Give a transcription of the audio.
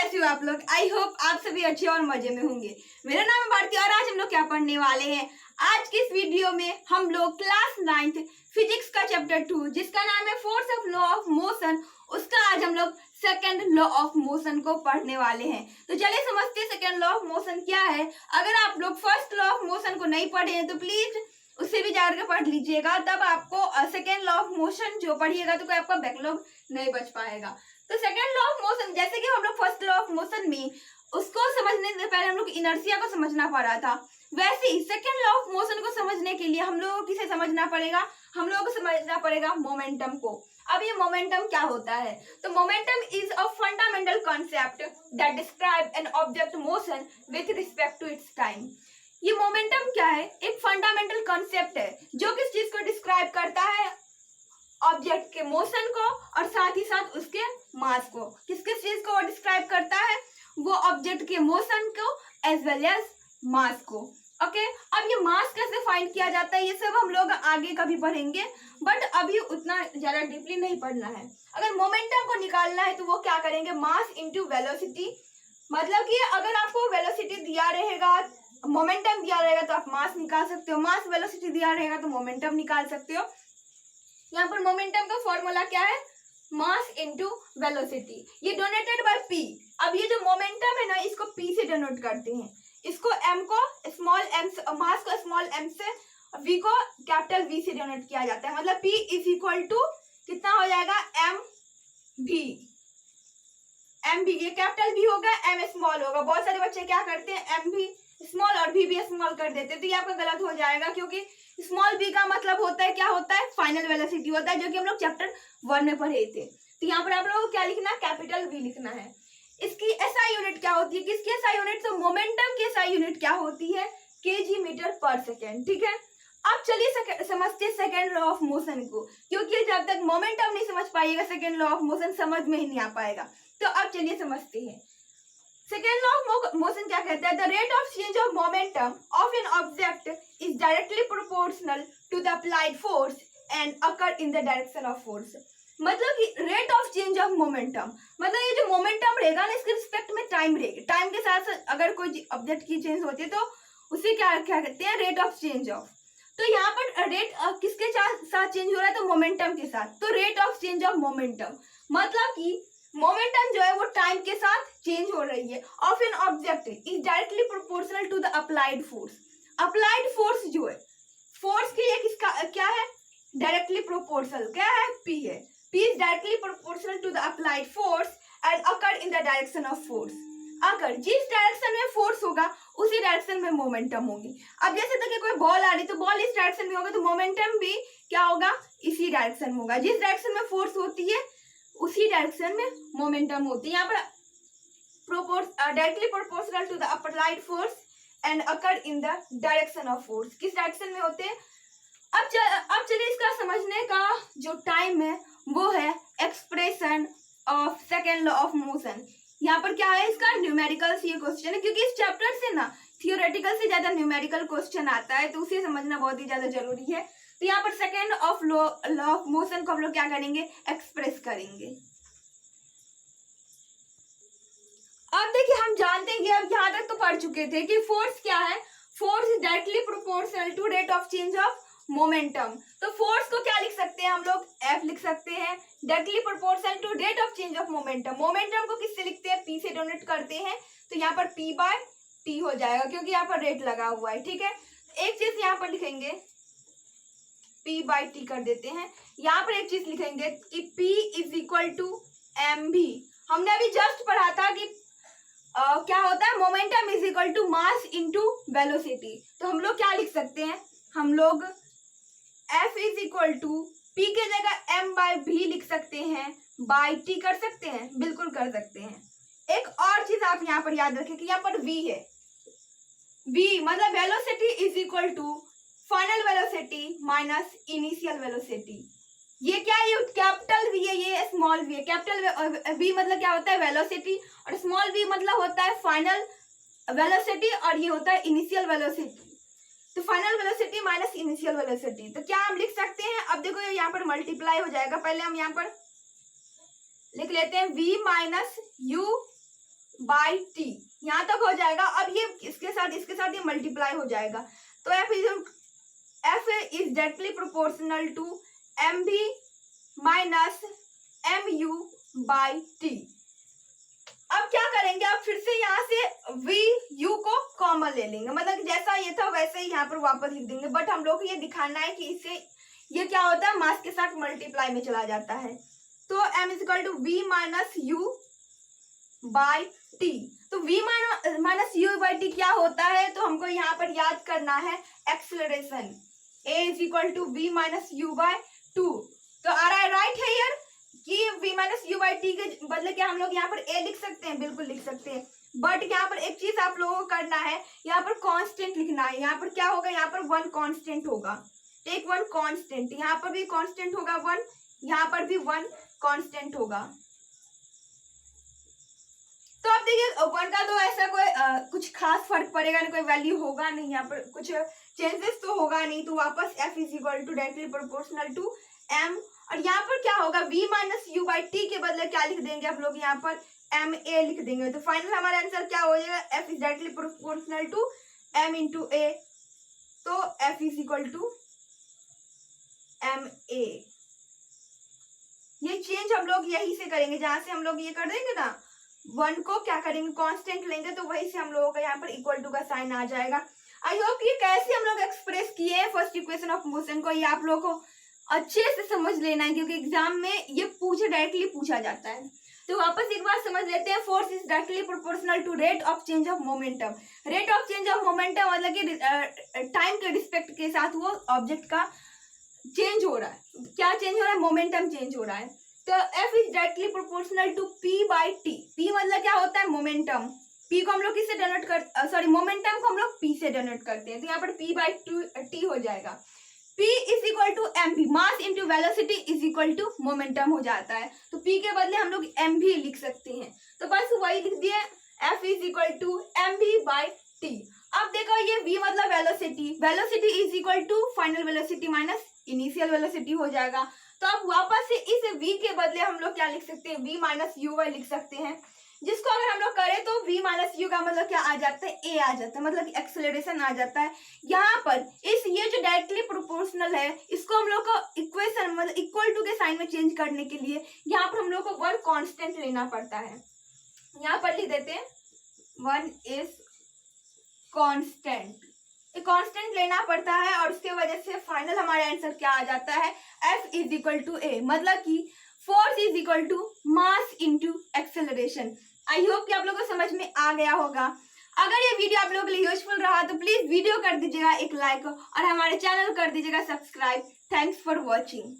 कैसे हो आप लोग। आई होप आप सभी अच्छे और मजे में होंगे। मेरा नाम है भारती और आज हम लोग क्या पढ़ने वाले हैं। आज की इस वीडियो में हम लोग क्लास 9th फिजिक्स का चैप्टर 2 जिसका नाम है force of law of motion, उसका आज हम लोग सेकेंड लॉ ऑफ मोशन को पढ़ने वाले हैं। तो चलिए समझते हैं सेकेंड लॉ ऑफ मोशन क्या है। अगर आप लोग फर्स्ट लॉ ऑफ मोशन को नहीं पढ़े हैं तो प्लीज उससे भी जाकर पढ़ लीजिएगा, तब आपको सेकेंड लॉ ऑफ मोशन जो पढ़िएगा तो कोई आपका बैकलॉग नहीं बच पाएगा। तो सेकेंड लॉ ऑफ मोशन, जैसे कि हम लोग फर्स्ट लॉ ऑफ मोशन में उसको समझने से पहले हम लोग इनर्शिया को समझना पड़ा था, वैसे ही सेकेंड लॉ ऑफ मोशन को समझने के लिए हम लोगों को किसे समझना पड़ेगा, हम लोगों को समझना पड़ेगा मोमेंटम को। अब ये मोमेंटम क्या होता है, तो momentum is a fundamental concept that describe an object motion with respect to its time. ये मोमेंटम क्या है, एक फंडामेंटल कॉन्सेप्ट है जो किस चीज को डिस्क्राइब करता है, ऑब्जेक्ट के मोशन को और साथ ही साथ उसके मास को। किस किस चीज को वो डिस्क्राइब करता है, वो ऑब्जेक्ट के मोशन को एज वेल एज मास को। ओके, अब ये मास कैसे फाइंड किया जाता है ये सब हम लोग आगे कभी पढ़ेंगे, बट अभी उतना ज्यादा डीपली नहीं पढ़ना है। अगर मोमेंटम को निकालना है तो वो क्या करेंगे, मास इंटू वेलोसिटी। मतलब कि अगर आपको वेलोसिटी दिया रहेगा, मोमेंटम दिया रहेगा तो आप मास निकाल सकते हो, मास वेलोसिटी दिया रहेगा तो मोमेंटम निकाल सकते हो। यहाँ पर मोमेंटम का फॉर्मूला क्या है, मास इंटू वेलोसिटी। ये डोनेटेड बाय पी। अब ये जो मोमेंटम है ना, इसको पी से डोनेट करते हैं, इसको एम को स्मॉल एम से, मास को स्मॉल एम से, वी को कैपिटल वी से डोनेट किया जाता है। मतलब पी इज इक्वल टू कितना हो जाएगा, एम भी। एम भी ये कैपिटल भी होगा, एम स्मॉल होगा। बहुत सारे बच्चे क्या करते हैं, एम भी स्मॉल और भी स्मॉल कर देते हैं, तो ये आपका गलत हो जाएगा, क्योंकि स्मॉल बी का मतलब होता है, क्या होता है, फाइनल वेलोसिटी होता है, जो कि हम लोग चैप्टर 1 में पढ़े थे। तो यहाँ पर आप लोगों को क्या लिखना है, कैपिटल वी लिखना है। इसकी एसआई यूनिट क्या होती है, किसकी एसआई यूनिट, तो मोमेंटम की एसआई यूनिट क्या होती है, केजी मीटर पर सेकेंड। ठीक है, अब चलिए समझते हैं सेकेंड लॉ ऑफ मोशन को, क्योंकि जब तक मोमेंटम नहीं समझ पाइएगा सेकेंड लॉ ऑफ मोशन समझ में ही नहीं आ पाएगा। तो अब चलिए समझते हैं सेकेंड लॉ ऑफ मोशन क्या कहता है, the rate of change of momentum of an object is directly proportional to the applied force and occur in the direction of force. मतलब कि rate of change of momentum, मतलब ये जो momentum रहेगा ना, इसके रिस्पेक्ट में टाइम रहेगा, टाइम के साथ साथ अगर कोई ऑब्जेक्ट की चेंज होती है तो उसे क्या कहते हैं, रेट ऑफ चेंज ऑफ। तो यहाँ पर रेट किसके साथ चेंज हो रहा है, तो मोमेंटम के साथ। तो rate of change of momentum मतलब कि मोमेंटम जो है वो टाइम के साथ चेंज हो रही है of an object is directly proportional to the applied force. Applied force जो है, फोर्स की एक इसका क्या है, डायरेक्टली प्रोपोर्शनल क्या है, पी है। P is directly proportional to the applied force and occur in the direction of force. अगर जिस डायरेक्शन में फोर्स होगा उसी डायरेक्शन में मोमेंटम होगी। अब जैसे तक कोई बॉल आ रही तो बॉल इस डायरेक्शन में होगा तो मोमेंटम भी क्या होगा, इसी डायरेक्शन में होगा। जिस डायरेक्शन में फोर्स होती है उसी डायरेक्शन में मोमेंटम होती है। यहाँ पर directly proportional to the applied force and occur in the direction of force, किस डायरेक्शन में होते हैं। अब चलिए इसका समझने का जो टाइम है वो है expression of second law of motion. यहाँ पर क्या है, इसका न्यूमेरिकल से ये क्वेश्चन है, क्योंकि इस चैप्टर से ना थियोरेटिकल से ज्यादा न्यूमेरिकल क्वेश्चन आता है, तो उसे समझना बहुत ही ज्यादा जरूरी है। तो यहाँ पर second of law of motion को हम लोग क्या करेंगे, एक्सप्रेस करेंगे। अब देखिए हम जानते हैं कि अब यहाँ तक तो पढ़ चुके थे कि फोर्स क्या है, force is directly proportional to rate of change of momentum. तो फोर्स को क्या लिख सकते हैं हम लोग, एफ लिख सकते हैं, directly proportional to rate of change of momentum. Momentum को किससे लिखते हैं, पी से डोनेट करते हैं, तो यहाँ पर पी बाय टी हो जाएगा, क्योंकि यहाँ पर रेट लगा हुआ है। ठीक है, एक चीज यहाँ पर लिखेंगे, पी बाई टी कर देते हैं। यहाँ पर एक चीज लिखेंगे कि P is equal to M V. हमने अभी जस्ट पढ़ा था कि क्या होता है, momentum is equal to mass into velocity. तो हम लोग क्या लिख सकते हैं, हम लोग F is equal to P के जगह m बाय भी लिख सकते हैं, बाई टी कर सकते हैं, बिल्कुल कर सकते हैं। एक और चीज आप यहाँ पर याद रखें कि यहाँ पर V है, V मतलब velocity is equal to final velocity minus initial velocity. ये क्या है, ये कैपिटल वी है, ये स्मॉल वी है। कैपिटल वी मतलब क्या होता है, वेलोसिटी, और स्मॉल वी मतलब होता है फाइनल वेलोसिटी, और ये होता है इनिशियल वेलोसिटी। तो final velocity minus initial velocity, तो क्या हम लिख सकते हैं, अब देखो यहाँ पर मल्टीप्लाई हो जाएगा। पहले हम यहाँ पर लिख लेते हैं v minus U by T, यहाँ तक हो जाएगा। अब ये इसके साथ ये मल्टीप्लाई हो जाएगा, तो F is directly proportional to M V minus M U by T. अब क्या करेंगे, अब फिर से यहाँ से वी यू को कॉमन ले लेंगे, मतलब जैसा ये था वैसे ही यहाँ पर वापस लिख देंगे। बट हम लोग को ये दिखाना है कि इससे ये क्या होता है, मास के साथ मल्टीप्लाई में चला जाता है। तो m is equal to V minus U by T. तो v minus U by T क्या होता है, तो हमको यहाँ पर याद करना है acceleration. a is equal to V minus U by two. तो आ रहा है राइट है यार कि v minus U by T के बदले क्या हम लोग यहाँ पर a लिख सकते हैं, बिल्कुल लिख सकते हैं। बट यहाँ पर एक चीज आप लोगों को करना है, यहाँ पर कांस्टेंट लिखना है। यहाँ पर क्या होगा, यहाँ पर वन कांस्टेंट होगा, टेक वन कांस्टेंट। यहाँ पर भी कांस्टेंट होगा वन, यहाँ पर भी वन कांस्टेंट होगा। तो आप देखिए वन का तो ऐसा कोई कुछ खास फर्क पड़ेगा नहीं, कोई वैल्यू होगा नहीं, यहाँ पर कुछ चेंजेस तो होगा नहीं। तो वापस f is equal to directly proportional to m, और यहाँ पर क्या होगा, v minus U by T के बदले क्या लिख देंगे आप लोग, यहाँ पर एम ए लिख देंगे। तो फाइनल हमारा आंसर क्या हो जाएगा, f is directly proportional to m into A. तो f is equal to M A. ये चेंज हम लोग यही से करेंगे, जहां से हम लोग ये कर देंगे ना, वन को क्या करेंगे कांस्टेंट लेंगे, तो वही से हम लोगों का यहाँ पर इक्वल टू का साइन आ जाएगा। आई होप ये कैसे हम लोग एक्सप्रेस किए हैं फर्स्ट इक्वेशन ऑफ मोशन को, ये आप लोगों को अच्छे से समझ लेना है, क्योंकि एग्जाम में ये डायरेक्टली पूछा जाता है। तो वापस एक बार समझ लेते हैं, force is directly proportional to rate of change of momentum. Rate of change of momentum मतलब कि टाइम के रिस्पेक्ट के साथ वो ऑब्जेक्ट का चेंज हो रहा है। क्या चेंज हो रहा है, मोमेंटम चेंज हो रहा है। तो f is directly proportional to p by T. p मतलब क्या होता है, मोमेंटम। p को हम लोग किससे डिनोट कर सॉरी मोमेंटम को हम लोग p से डिनोट करते हैं, तो यहाँ पर p बाई टी हो जाएगा। p is equal to M भी, mass into velocity is equal to momentum हो जाता है। तो p के बदले हम लोग m भी लिख सकते हैं, तो बस वही लिख दिए, f is equal to M V by T. अब देखो ये v मतलब velocity, velocity is equal to final velocity minus initial velocity हो जाएगा। तो अब वापस से इस v के बदले हम लोग क्या लिख सकते हैं, v माइनस यू वाई लिख सकते हैं, जिसको अगर हम लोग करें तो v माइनस यू का मतलब क्या आ जाता है, a आ जाता है, मतलब एक्सेलरेशन आ जाता है। यहाँ पर ये जो डायरेक्टली प्रोपोर्शनल है, इसको हम लोग को इक्वेशन मतलब इक्वल टू के साइन में चेंज करने के लिए यहाँ पर हम लोग को वन कांस्टेंट लेना पड़ता है। यहाँ पर लिख देते हैं वन इज कांस्टेंट, कांस्टेंट लेना पड़ता है, और उसके वजह से फाइनल हमारा आंसर क्या आ जाता है, F is equal to A, मतलब कि force is equal to mass into acceleration. I hope कि आप लोगों को समझ में आ गया होगा। अगर ये वीडियो आप लोगों के लिए यूजफुल रहा तो प्लीज वीडियो कर दीजिएगा एक लाइक, और हमारे चैनल कर दीजिएगा सब्सक्राइब। Thanks for watching.